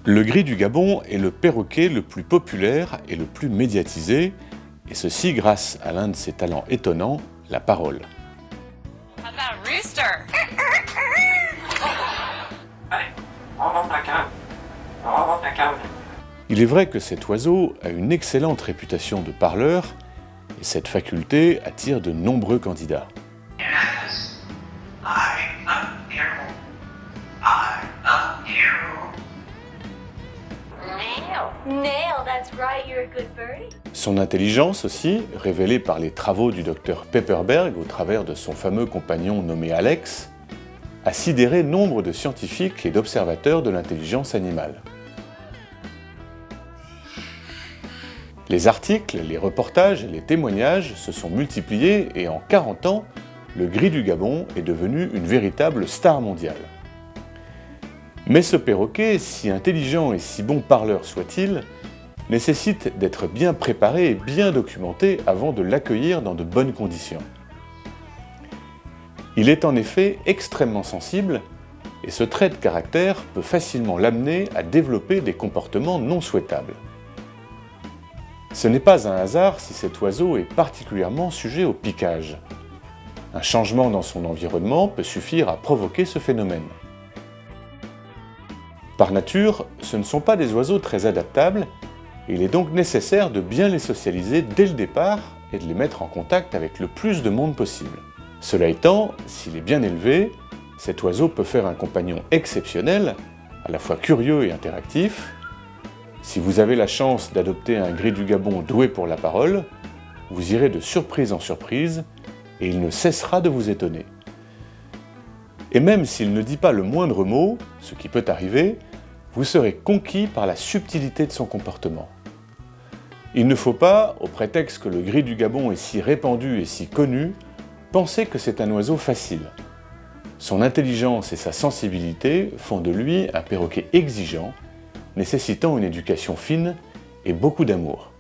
Le gris du Gabon est le perroquet le plus populaire et le plus médiatisé, et ceci grâce à l'un de ses talents étonnants, la parole. How about a rooster? Il est vrai que cet oiseau a une excellente réputation de parleur, et cette faculté attire de nombreux candidats. Nail, that's right, you're a good birdie. Son intelligence aussi, révélée par les travaux du docteur Pepperberg au travers de son fameux compagnon nommé Alex, a sidéré nombre de scientifiques et d'observateurs de l'intelligence animale. Les articles, les reportages et les témoignages se sont multipliés et en 40 ans, le gris du Gabon est devenu une véritable star mondiale. Mais ce perroquet, si intelligent et si bon parleur soit-il, nécessite d'être bien préparé et bien documenté avant de l'accueillir dans de bonnes conditions. Il est en effet extrêmement sensible et ce trait de caractère peut facilement l'amener à développer des comportements non souhaitables. Ce n'est pas un hasard si cet oiseau est particulièrement sujet au piquage. Un changement dans son environnement peut suffire à provoquer ce phénomène. Par nature, ce ne sont pas des oiseaux très adaptables, et il est donc nécessaire de bien les socialiser dès le départ et de les mettre en contact avec le plus de monde possible. Cela étant, s'il est bien élevé, cet oiseau peut faire un compagnon exceptionnel, à la fois curieux et interactif. Si vous avez la chance d'adopter un gris du Gabon doué pour la parole, vous irez de surprise en surprise, et il ne cessera de vous étonner. Et même s'il ne dit pas le moindre mot, ce qui peut arriver, vous serez conquis par la subtilité de son comportement. Il ne faut pas, au prétexte que le gris du Gabon est si répandu et si connu, penser que c'est un oiseau facile. Son intelligence et sa sensibilité font de lui un perroquet exigeant, nécessitant une éducation fine et beaucoup d'amour.